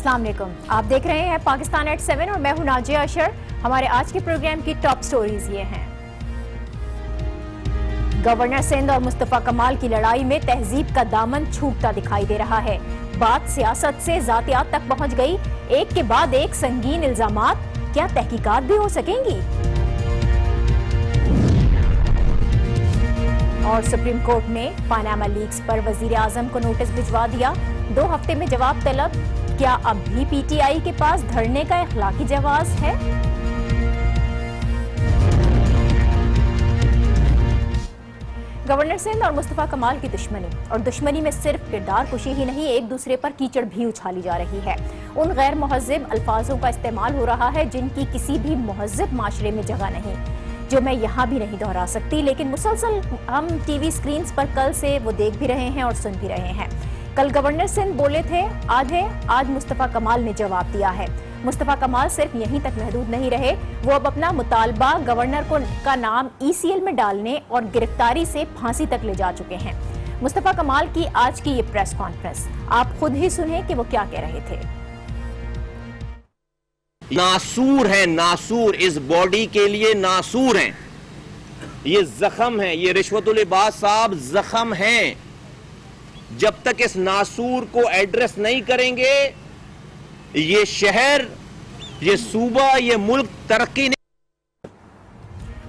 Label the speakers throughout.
Speaker 1: السلام علیکم، آپ دیکھ رہے ہیں پاکستان ایٹ 7 اور میں ہوں ناجیہ اشر۔ ہمارے آج کے پروگرام کی ٹاپ سٹوریز یہ ہیں۔ گورنر سندھ اور مصطفیٰ کمال کی لڑائی میں تہذیب کا دامن چھوٹتا دکھائی دے رہا ہے۔ بات سیاست سے ذاتیات تک پہنچ گئی، ایک کے بعد ایک سنگین الزامات، کیا تحقیقات بھی ہو سکیں گی؟ اور سپریم کورٹ نے پاناما لیکس پر وزیر اعظم کو نوٹس بھجوا دیا، 2 ہفتے میں جواب طلب۔ کیا اب بھی پی ٹی آئی کے پاس دھرنے کا اخلاقی جواز ہے؟ گورنر سندھ اور مصطفیٰ کمال کی دشمنی، اور دشمنی میں صرف کردار کشی ہی نہیں، ایک دوسرے پر کیچڑ بھی اچھالی جا رہی ہے۔ ان غیر مہذب الفاظوں کا استعمال ہو رہا ہے جن کی کسی بھی مہذب معاشرے میں جگہ نہیں، جو میں یہاں بھی نہیں دہرا سکتی، لیکن مسلسل ہم ٹی وی سکرینز پر کل سے وہ دیکھ بھی رہے ہیں اور سن بھی رہے ہیں۔ کل گورنر سندھ بولے تھے آدھے، آج مصطفیٰ کمال نے جواب دیا ہے۔ مصطفیٰ کمال صرف یہیں تک محدود نہیں رہے، وہ اب اپنا مطالبہ گورنر کا نام ECL میں ڈالنے اور گرفتاری سے پھانسی تک لے جا چکے ہیں۔ مصطفیٰ کمال کی آج کی یہ پریس کانفرنس، آپ خود ہی سنیں کہ وہ کیا کہہ رہے تھے۔
Speaker 2: ناسور ہیں، ناسور اس باڈی کے لیے ناسور ہیں، یہ زخم ہیں، یہ رشوت العباد صاحب زخم ہیں۔ جب تک اس ناسور کو ایڈریس نہیں کریں گے، یہ شہر، یہ صوبہ، یہ ملک ترقی نہیں۔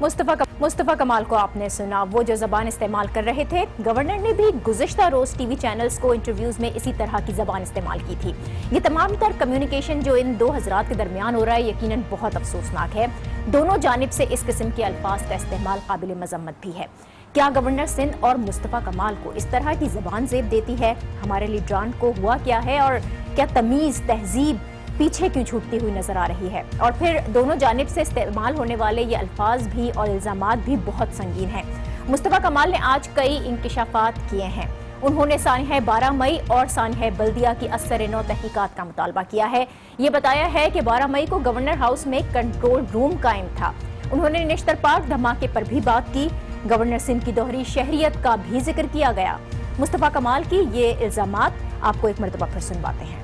Speaker 1: مصطفیٰ کمال کو آپ نے سنا، وہ جو زبان استعمال کر رہے تھے۔ گورنر نے بھی گزشتہ روز ٹی وی چینلز کو انٹرویوز میں اسی طرح کی زبان استعمال کی تھی۔ یہ تمام تر کمیونیکیشن جو ان 2 حضرات کے درمیان ہو رہا ہے، یقیناً بہت افسوسناک ہے۔ دونوں جانب سے اس قسم کے الفاظ کا استعمال قابل مذمت بھی ہے۔ کیا گورنر سندھ اور مصطفیٰ کمال کو اس طرح کی زبان زیب دیتی ہے؟ ہمارے لیڈران کو ہوا کیا ہے، اور کیا تمیز، تہذیب پیچھے کیوں چھوٹتی ہوئی نظر آ رہی ہے؟ اور پھر دونوں جانب سے استعمال ہونے والے یہ الفاظ بھی اور الزامات بھی بہت سنگین ہیں۔ مصطفیٰ کمال نے آج کئی انکشافات کیے ہیں۔ انہوں نے سانحہ 12 مئی اور سانحہ بلدیہ کی اثر نو تحقیقات کا مطالبہ کیا ہے۔ یہ بتایا ہے کہ 12 مئی کو گورنر ہاؤس میں کنٹرول روم قائم تھا۔ انہوں نے نشتر پارک دھماکے پر بھی بات کی، گورنر سندھ کی دوہری شہریت کا بھی ذکر کیا گیا۔ مصطفیٰ کمال کی یہ الزامات آپ کو ایک مرتبہ پھر سنواتے ہیں۔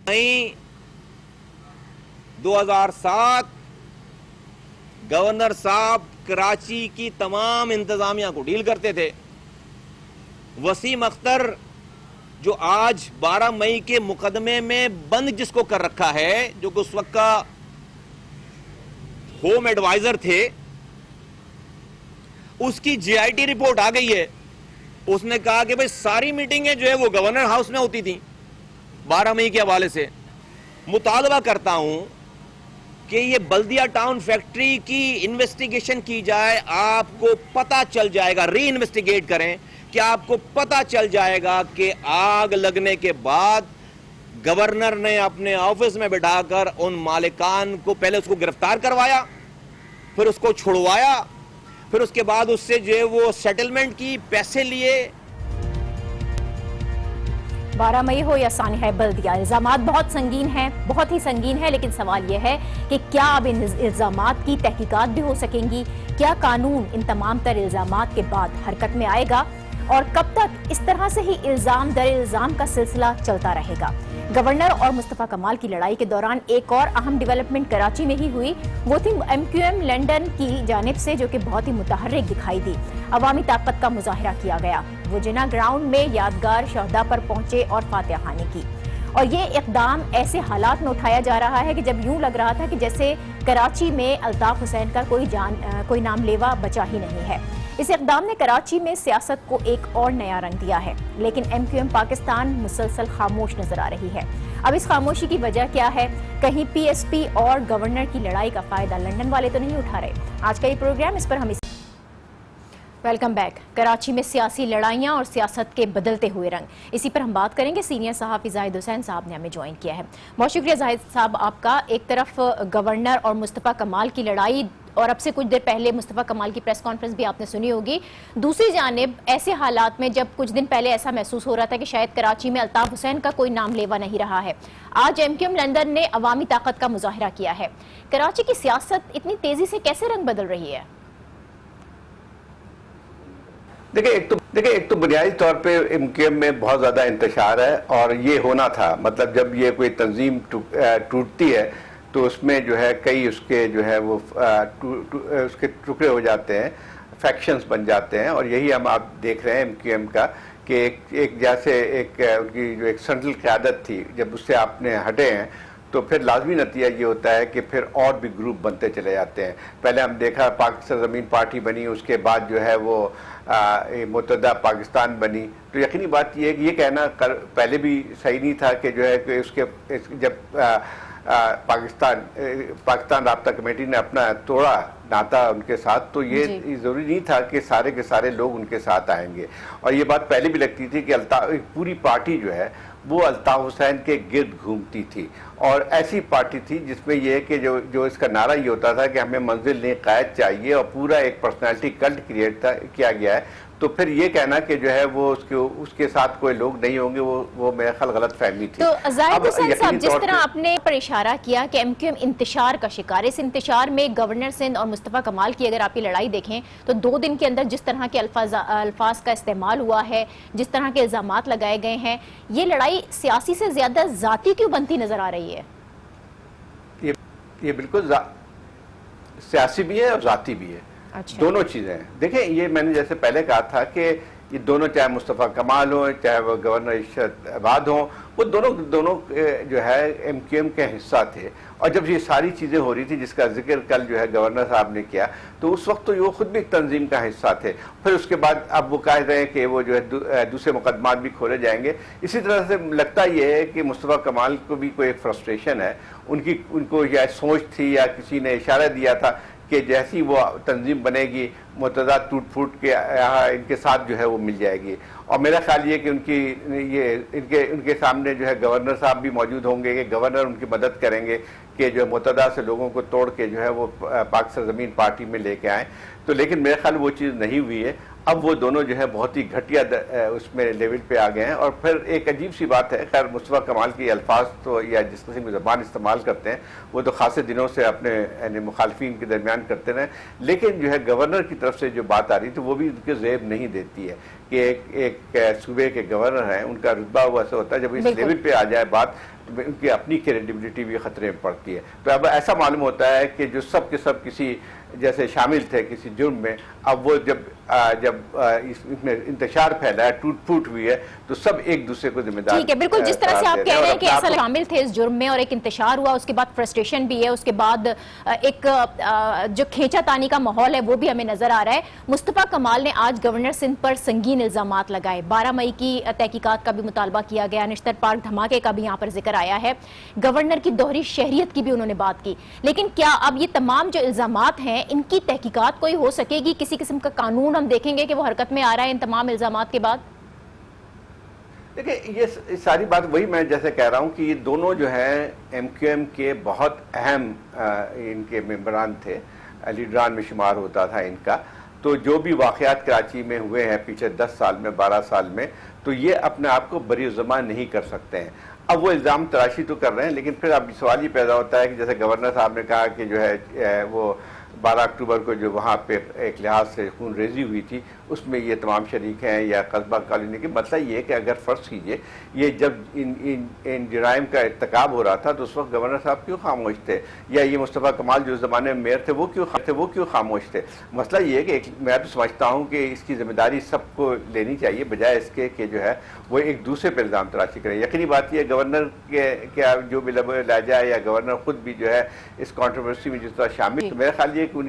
Speaker 2: مئی 2007 گورنر صاحب کراچی کی تمام انتظامیہ کو ڈیل کرتے تھے۔ وسیم اختر جو آج 12 مئی کے مقدمے میں بند جس کو کر رکھا ہے، جو کہ اس وقت کا ہوم ایڈوائزر تھے، اس کی GIT رپورٹ آ گئی ہے۔ اس نے کہا کہ بھئی ساری میٹنگیں جو ہے وہ گورنر ہاؤس میں ہوتی تھیں۔ 12 مئی کے حوالے سے مطالبہ کرتا ہوں کہ یہ بلدیہ ٹاؤن فیکٹری کی انویسٹیگیشن کی جائے، آپ کو پتہ چل جائے گا، ری انویسٹیگیٹ کریں کہ آپ کو پتہ چل جائے گا کہ آگ لگنے کے بعد گورنر نے اپنے آفس میں بٹھا کر ان مالکان کو پہلے اس کو گرفتار کروایا، پھر اس کو چھڑوایا، پھر اس کے بعد اس سے جو ہے وہ سیٹلمنٹ کی، پیسے لیے۔
Speaker 1: 12 مئی ہو یا سانحہ بلدیہ، الزامات بہت سنگین ہیں، بہت ہی سنگین ہے، لیکن سوال یہ ہے کہ کیا اب ان الزامات کی تحقیقات بھی ہو سکیں گی؟ کیا قانون ان تمام تر الزامات کے بعد حرکت میں آئے گا؟ اور کب تک اس طرح سے ہی الزام در الزام کا سلسلہ چلتا رہے گا؟ گورنر اور مصطفیٰ کمال کی لڑائی کے دوران ایک اور اہم ڈیولپمنٹ کراچی میں ہی ہوئی، وہ تھی MQM لنڈن کی جانب سے، جو کہ بہت ہی متحرک دکھائی دی۔ عوامی طاقت کا مظاہرہ کیا گیا، وہ جناح گراؤنڈ میں یادگار شہداء پر پہنچے اور فاتحہ خوانی کی۔ اور یہ اقدام ایسے حالات میں اٹھایا جا رہا ہے کہ جب یوں لگ رہا تھا کہ جیسے کراچی میں الطاف حسین کا کوئی نام لیوا بچا ہی نہیں ہے۔ اس اقدام نے کراچی میں سیاست کو ایک اور نیا رنگ دیا ہے، لیکن MQM پاکستان مسلسل خاموش نظر آ رہی ہے۔ اب اس خاموشی کی وجہ کیا ہے؟ کہیں PSP اور گورنر کی لڑائی کا فائدہ لندن والے تو نہیں اٹھا رہے؟ آج کا یہ پروگرام اس پر ہم ویلکم بیک۔ کراچی میں سیاسی لڑائیاں اور سیاست کے بدلتے ہوئے رنگ، اسی پر ہم بات کریں گے۔ سینئر صحافی زاہد حسین صاحب نے ہمیں جوائن کیا ہے۔ بہت شکریہ زاہد صاحب آپ کا۔ ایک طرف گورنر اور مصطفیٰ کمال کی لڑائی، اور اب سے کچھ دیر پہلے مصطفیٰ کمال کی پریس کانفرنس بھی آپ نے سنی ہوگی۔ دوسری جانب ایسے حالات میں جب کچھ دن پہلے ایسا محسوس ہو رہا تھا کہ شاید کراچی میں الطاف حسین کا کوئی نام لیوا نہیں رہا ہے، آج MQM لندن نے عوامی طاقت کا مظاہرہ کیا ہے۔ کراچی کی سیاست اتنی تیزی سے کیسے رنگ بدل رہی ہے؟
Speaker 3: देखिए एक तो बुनियादी तौर पे MQM में बहुत ज़्यादा इंतशार है, और ये होना था। मतलब जब ये कोई तंजीम टूटती है तो उसमें जो है कई उसके जो है वो उसके टुकड़े हो जाते हैं, फैक्शंस बन जाते हैं। और यही हम आप देख रहे हैं MQM का कि एक जैसे एक उनकी जो एक सेंट्रल क़यादत थी, जब उससे आपने हटे हैं तो फिर लाजमी नतीजा ये होता है कि फिर और भी ग्रुप बनते चले जाते हैं। पहले हम देखा पाकिस्तान ज़मीन पार्टी बनी, उसके बाद जो है वो मुत्तहदा पाकिस्तान बनी। तो यकीनी बात ये है कि ये कहना पहले भी सही नहीं था कि जो है कि उसके जब पाकिस्तान राब्ता कमेटी ने अपना तोड़ा नाता उनके साथ, तो ये ज़रूरी नहीं था कि सारे के सारे लोग उनके साथ आएंगे। और ये बात पहले भी लगती थी कि पूरी पार्टी जो है वो अल्ताफ़ हुसैन के गिर्द घूमती थी, और ऐसी पार्टी थी जिसमें ये है कि जो इसका नारा ये होता था कि हमें मंजिल नहीं क़ायद चाहिए, और पूरा एक पर्सनैलिटी कल्ट क्रिएट किया गया है। तो फिर ये कहना कि जो है वो उसके साथ कोई लोग नहीं होंगे, वो मेरा ख्याल गलत फहमी थी।
Speaker 1: तो ज़ाहिद हुसैन साहब, जिस तरह आपने पर इशारा किया कि MQM इंतशार का शिकार, इस इंतशार में गवर्नर सिंध और मुस्तफ़ा कमाल की अगर आप ये लड़ाई देखें तो 2 दिन के अंदर जिस तरह के अल्फाज का इस्तेमाल हुआ है, जिस तरह के इल्ज़ामात लगाए गए हैं, ये लड़ाई सियासी से ज़्यादा ज़ाती क्यों बनती नज़र आ रही है?
Speaker 3: ये बिल्कुल सियासी भी है और ज़ाती भी है।
Speaker 1: अच्छा।
Speaker 3: दोनों चीज़ें हैं। देखें, ये मैंने जैसे पहले कहा था कि ये दोनों, चाहे मुस्तफ़ा कमाल हो चाहे वो गवर्नर इरशाद अहबाद हों, वो दोनों जो है MQM के हिस्सा थे। और जब ये सारी चीज़ें हो रही थी जिसका जिक्र कल जो है गवर्नर साहब ने किया, तो उस वक्त तो वो खुद भी एक तंजीम का हिस्सा थे। फिर उसके बाद अब वो कह रहे हैं कि वो जो है दूसरे मुकदमात भी खोले जाएंगे। इसी तरह से लगता ये है कि मुस्तफ़ा कमाल को भी कोई एक फ्रस्ट्रेशन है, उनको यह सोच थी या किसी ने इशारा दिया था कि जैसी वो तंजीम बनेगी मुतदा टूट फूट के यहाँ इनके साथ जो है वो मिल जाएगी। और मेरा ख्याल ये कि उनके सामने जो है गवर्नर साहब भी मौजूद होंगे कि गवर्नर उनकी मदद करेंगे कि जो मुतदा से लोगों को तोड़ के जो है वो पाकिस्तान ज़मीन पार्टी में लेके आएँ। तो लेकिन मेरे ख्याल वो चीज़ नहीं हुई है। अब वो दोनों जो है बहुत ही घटिया उसमें लेवल पे आ गए हैं। और फिर एक अजीब सी बात है, खैर मुस्तफ़ा कमाल की अल्फाज तो या जिस किस्म की ज़बान इस्तेमाल करते हैं वो तो खासे दिनों से अपने मुखालफिन के दरमियान करते रहे, लेकिन जो है गवर्नर की तरफ से जो बात आ रही थी वो भी उनके ज़ेब नहीं देती है कि एक सूबे के गवर्नर हैं, उनका रुतबा वो ऐसा होता है जब इस लेवल पे आ जाए बात, उनकी अपनी क्रेडिबिलिटी भी खतरे में पड़ती है। तो अब ऐसा मालूम होता है कि जो सब के सब किसी जैसे शामिल थे किसी जुर्म में, अब वो जब इसमें इंतशार फैला है, टूट फूट हुई है, तो सब एक दूसरे को जिम्मेदार।
Speaker 1: ठीक है, बिल्कुल जिस तरह से आप कह रहे हैं कि ऐसा शामिल थे इस जुर्म में और एक इंतशार हुआ, उसके बाद फ्रस्ट्रेशन भी है, उसके बाद एक जो खींचातानी का माहौल है वो भी हमें नजर आ रहा है। मुस्तफ़ा कमाल ने आज गवर्नर सिंध पर संगीन इल्जामात लगाए, 12 मई की तहकीकात का भी मुतालबा किया गया, निश्तर पार्क धमाके का भी यहाँ पर जिक्र आया है, गवर्नर की दोहरी शहरियत की भी उन्होंने बात की। लेकिन क्या अब ये तमाम जो इल्जामात हैं इनकी तहकीकात कोई हो सकेगी? किसी किस्म का कानून हम देखेंगे कि वो हरकत में आ रहा है इन तमाम इल्जामात के बाद?
Speaker 3: देखिए, ये सारी बात वही मैं जैसे कह रहा हूँ कि ये दोनों जो है MQM के बहुत अहम इनके मेंबरान थे, लीडरान में शुमार होता था इनका। तो जो भी वाक़यात कराची में हुए हैं पिछले 10 साल में 12 साल में, तो ये अपने आप को बरी ज़बान नहीं कर सकते हैं। अब वो इल्ज़ाम तराशी तो कर रहे हैं, लेकिन फिर अब सवाल ये पैदा होता है कि जैसे गवर्नर साहब ने कहा कि जो है वो 12 अक्टूबर को जो वहाँ पे एक लिहाज से खून रेजी हुई थी उसमें ये तमाम शरीक हैं या कस्बा कॉलोनी के। मतलब ये कि अगर फ़र्ज़ कीजिए ये जब इन जराइम का इर्तिकाब हो रहा था तो उस वक्त गवर्नर साहब क्यों खामोश थे, या ये मुस्तफ़ा कमाल जो ज़माने में मेयर थे वो क्यों खामोश थे? मसला ये है कि मैं तो समझता हूँ कि इसकी ज़िम्मेदारी सबको लेनी चाहिए बजाय इसके कि जो है वो एक दूसरे पर इल्ज़ाम तराशी करें। यकीनी बात यह गवर्नर के जो भी लहजा है या गवर्नर ख़ुद भी जो है इस कॉन्ट्रोवर्सी में जिस तरह शामिल, तो मेरा ख्याल ये कि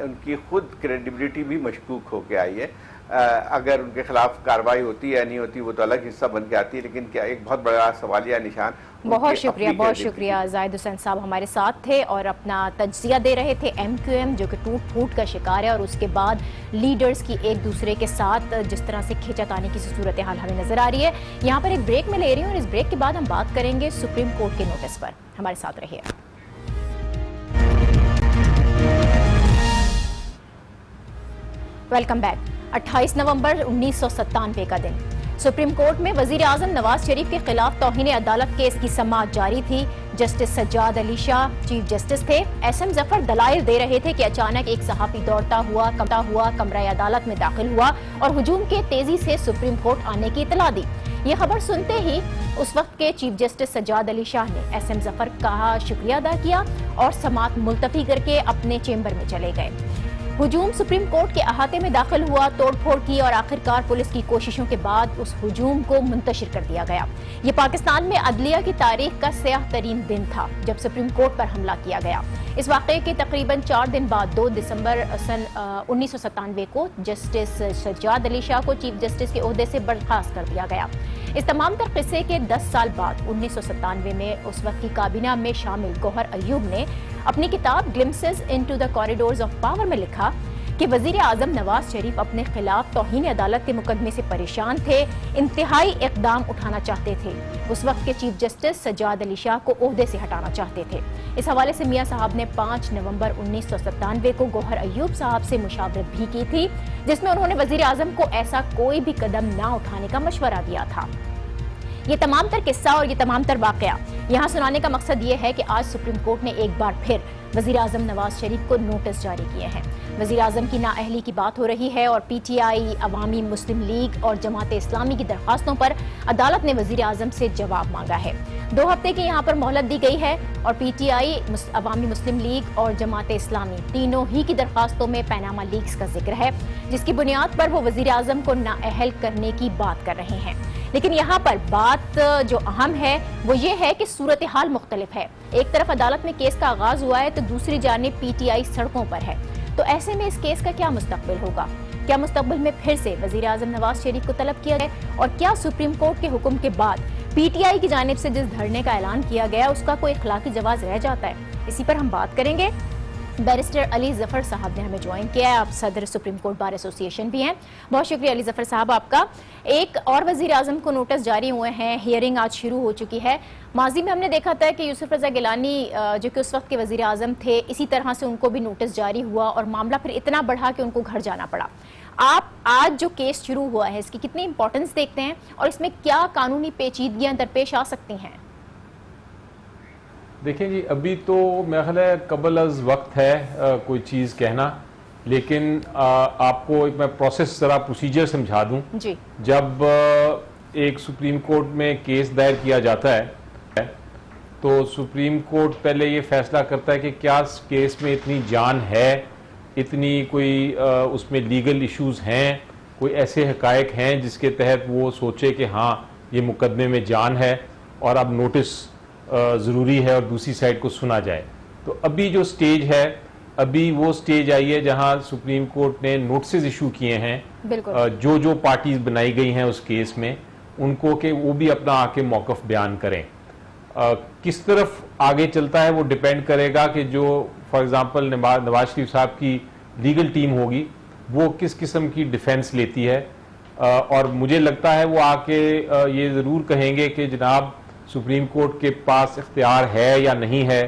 Speaker 3: उनकी खुद क्रेडिबिलिटी भी मशकूक होकर आई है। अगर उनके खिलाफ कार्रवाई होती है या नहीं होती वो तो अलग हिस्सा बन के आती है, लेकिन क्या एक बहुत बड़ा सवालिया निशान।
Speaker 1: बहुत शुक्रिया ज़ाहिद हुसैन साहब हमारे साथ थे और अपना तज्जिया दे रहे थे MQM जो कि टूट फूट का शिकार है और उसके बाद लीडर्स की एक दूसरे के साथ जिस तरह से खींचातानी की सूरत हाल हमें नजर आ रही है। यहाँ पर एक ब्रेक में ले रही हूँ और इस ब्रेक के बाद हम बात करेंगे सुप्रीम कोर्ट के नोटिस पर। हमारे साथ रहिए। Welcome back. 28 नवंबर 1997 का दिन, सुप्रीम कोर्ट में वजीर आजम नवाज शरीफ के खिलाफ तौहीन अदालत केस की समाअत जारी थी। Justice Sajjad Ali Shah chief justice थे। एसएम जफर दलाइल दे रहे थे कि अचानक एक सहाफी दौड़ता हुआ कमरा अदालत में दाखिल हुआ और हुजूम के तेजी से सुप्रीम कोर्ट आने की इतला दी। ये खबर सुनते ही उस वक्त के चीफ जस्टिस सज्जाद अली शाह ने एसएम जफर का शुक्रिया अदा किया और समाअत मुलतवी करके अपने चेंबर में चले गए। हुजूम सुप्रीम कोर्ट के अहाते में दाखिल हुआ, तोड़फोड़ की और आखिरकार पुलिस की कोशिशों के बाद उस हुजूम को मुंतशिर कर दिया गया। ये पाकिस्तान में अदलिया की तारीख का स्याह तरीन दिन था जब सुप्रीम कोर्ट पर हमला किया गया। इस वाक़े के तकरीबन 4 दिन बाद 2 दिसंबर सन 1997 को जस्टिस सज्जाद अली शाह को चीफ जस्टिस के ओहदे से बर्खास्त कर दिया गया। इस तमाम तर किस्से के 10 साल बाद 1997 में उस वक्त की काबीना में शामिल गौहर अयूब ने अपनी किताब glimpses into the corridors of power में लिखा कि वजीर आजम नवाज शरीफ अपने खिलाफ तौहीन अदालत के मुकदमे से परेशान थे, इंतहाई इकदाम उठाना चाहते थे। उस वक्त के चीफ जस्टिस सज्जाद अली शाह को ओहदे से हटाना चाहते थे। इस हवाले से मियां साहब ने 5 नवंबर 1997 को गौहर अयूब साहब से मुशावरत भी की थी, जिसमें उन्होंने वजीर आजम को ऐसा कोई भी कदम ना उठाने का मशवरा दिया था। ये तमाम तर किस्सा और ये तमाम तर वाकया यहाँ सुनाने का मकसद ये है कि आज सुप्रीम कोर्ट ने एक बार फिर वजीर आजम नवाज शरीफ को नोटिस जारी किए हैं। वजीर आजम की नाअहली की बात हो रही है और पीटीआई, अवामी मुस्लिम लीग और जमात इस्लामी की दरख्वास्तों पर अदालत ने वजीर आजम से जवाब मांगा है। 2 हफ्ते की यहाँ पर मोहलत दी गई है और पीटीआई, अवामी मुस्लिम लीग और जमात इस्लामी तीनों ही की दरख्वास्तों में पैनामा लीक्स का जिक्र है, जिसकी बुनियाद पर वो वजीर आजम को नाअहल करने की बात कर रहे हैं। लेकिन यहाँ पर बात जो अहम है वो ये है कि सूरत हाल मुख्तलिफ है। एक तरफ अदालत में केस का आगाज हुआ है तो दूसरी जानिब पीटीआई सड़कों पर है। तो ऐसे में इस केस का क्या मुस्तकबिल होगा? क्या मुस्तकबिल में फिर से वजीर आजम नवाज शरीफ को तलब किया जाए और क्या सुप्रीम कोर्ट के हुक्म के बाद पीटीआई की जानिब से जिस धरने का ऐलान किया गया उसका कोई इखलाकी जवाब रह जाता है? इसी पर हम बात करेंगे। बैरिस्टर अली जफर साहब ने हमें ज्वाइन किया है। आप सदर सुप्रीम कोर्ट बार एसोसिएशन भी हैं। बहुत शुक्रिया अली जफर साहब आपका। एक और वजीर आजम को नोटिस जारी हुए हैं, हियरिंग आज शुरू हो चुकी है। माजी में हमने देखा था कि यूसुफ रजा गिलानी जो कि उस वक्त के वजीर आजम थे, इसी तरह से उनको भी नोटिस जारी हुआ और मामला फिर इतना बढ़ा कि उनको घर जाना पड़ा। आप आज जो केस शुरू हुआ है इसकी कितनी इंपॉर्टेंस देखते हैं और इसमें क्या कानूनी पेचीदगियां दरपेश आ सकती हैं?
Speaker 4: देखें जी, अभी तो मेरा ख्याल है कबल अज वक्त है कोई चीज़ कहना, लेकिन आपको एक मैं प्रोसेस ज़रा प्रोसीजर समझा दूं।
Speaker 1: जी।
Speaker 4: जब एक सुप्रीम कोर्ट में केस दायर किया जाता है तो सुप्रीम कोर्ट पहले ये फैसला करता है कि क्या केस में इतनी जान है, इतनी कोई उसमें लीगल इश्यूज हैं, कोई ऐसे हकायक हैं जिसके तहत वो सोचे कि हाँ ये मुकदमे में जान है और अब नोटिस ज़रूरी है और दूसरी साइड को सुना जाए। तो अभी जो स्टेज है, अभी वो स्टेज आई है जहां सुप्रीम कोर्ट ने नोटिस इशू किए हैं जो पार्टीज बनाई गई हैं उस केस में, उनको कि वो भी अपना आके मौक़िफ़ बयान करें। किस तरफ आगे चलता है वो डिपेंड करेगा कि जो फॉर एग्ज़ाम्पल नवाज शरीफ साहब की लीगल टीम होगी वो किस किस्म की डिफेंस लेती है। और मुझे लगता है वो आके ये ज़रूर कहेंगे कि जनाब सुप्रीम कोर्ट के पास इख्तियार है या नहीं है।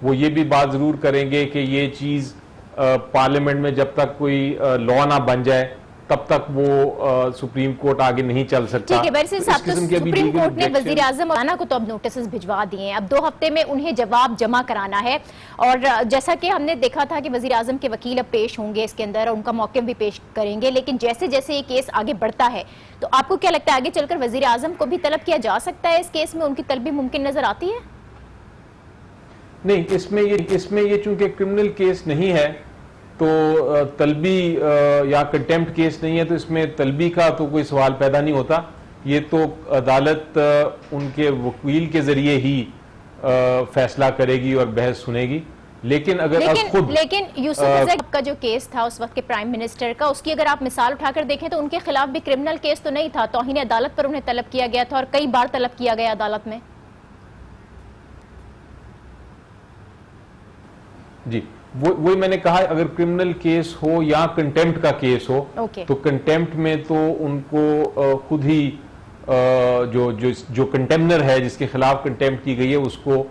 Speaker 4: वो ये भी बात ज़रूर करेंगे कि ये चीज़ पार्लियामेंट में जब तक कोई लॉ ना बन जाए तब तक वो सुप्रीम कोर्ट आगे नहीं चल सकता।
Speaker 1: ठीक है, वैसे साहब तो सुप्रीम कोर्ट ने वजीर आजम को तो अब नोटिस भिजवा दिए हैं। अब 2 हफ्ते में उन्हें जवाब जमा कराना है और जैसा कि हमने देखा था कि वजीर आजम के वकील अब पेश होंगे इसके अंदर और उनका मौक़िफ़ भी पेश करेंगे। लेकिन जैसे जैसे ये केस आगे बढ़ता है तो आपको क्या लगता है आगे चलकर वजीर आजम को भी तलब किया जा सकता है? इस केस में उनकी तलबी मुमकिन नजर आती है?
Speaker 4: नहीं, इसमें ये चूंकि क्रिमिनल केस नहीं है तो तलबी या कंटेम्प्ट केस नहीं है तो इसमें तलबी का तो कोई सवाल पैदा नहीं होता। ये तो अदालत उनके वकील के जरिए ही फैसला करेगी और बहस सुनेगी। लेकिन
Speaker 1: यूसुफ रज़ा का जो केस था उस वक्त के प्राइम मिनिस्टर का, उसकी अगर आप मिसाल उठाकर देखें तो उनके खिलाफ भी क्रिमिनल केस तो नहीं था, तौहीन अदालत पर उन्हें तलब किया गया था और कई बार तलब किया गया अदालत में।
Speaker 4: जी, वही मैंने कहा, अगर क्रिमिनल केस हो या कंटेम्प्ट का केस हो तो कंटेम्प्ट में तो उनको खुद ही जो कंटेम्नर है जिसके खिलाफ कंटेम्प्ट की गई है उसको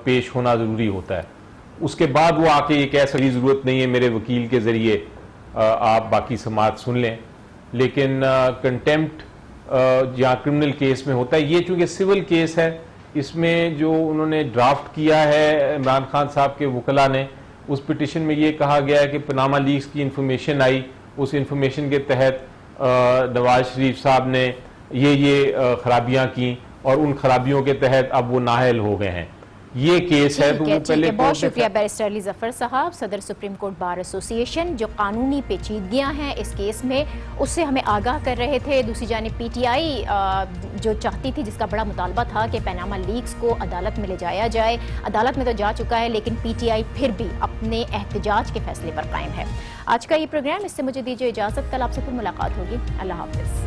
Speaker 4: पेश होना जरूरी होता है। उसके बाद वो आके ये कह सकती जरूरत नहीं है मेरे वकील के जरिए आप बाकी समाअत सुन लें। लेकिन कंटेम्प्ट یا کرمنل کیس میں ہوتا ہے. یہ چونکہ سول کیس ہے, اس میں جو انہوں نے ڈرافٹ کیا ہے عمران خان صاحب کے وکلاء نے, اس پٹیشن میں یہ کہا گیا ہے کہ پاناما لیکس کی انفارمیشن آئی, اس انفارمیشن کے تحت نواز شریف صاحب نے یہ خرابیاں کی اور ان خرابیوں کے تحت اب وہ نااہل ہو گئے ہیں. یہ کیس ہے. تو وہ پہلے
Speaker 1: بہت شکریہ بیرسٹر علی ظفر صاحب, صدر سپریم کورٹ بار ایسوسی ایشن, جو قانونی پیچیدگیاں ہیں اس کیس میں اس سے ہمیں آگاہ کر رہے تھے. دوسری جانب پی ٹی آئی جو چاہتی تھی, جس کا بڑا مطالبہ تھا کہ پاناما لیکس کو عدالت میں لے جایا جائے, عدالت میں تو جا چکا ہے, لیکن پی ٹی آئی پھر بھی اپنے احتجاج کے فیصلے پر قائم ہے. آج کا یہ پروگرام, اس سے مجھے دیجیے اجازت, کل آپ سے پھر ملاقات ہوگی. اللہ حافظ.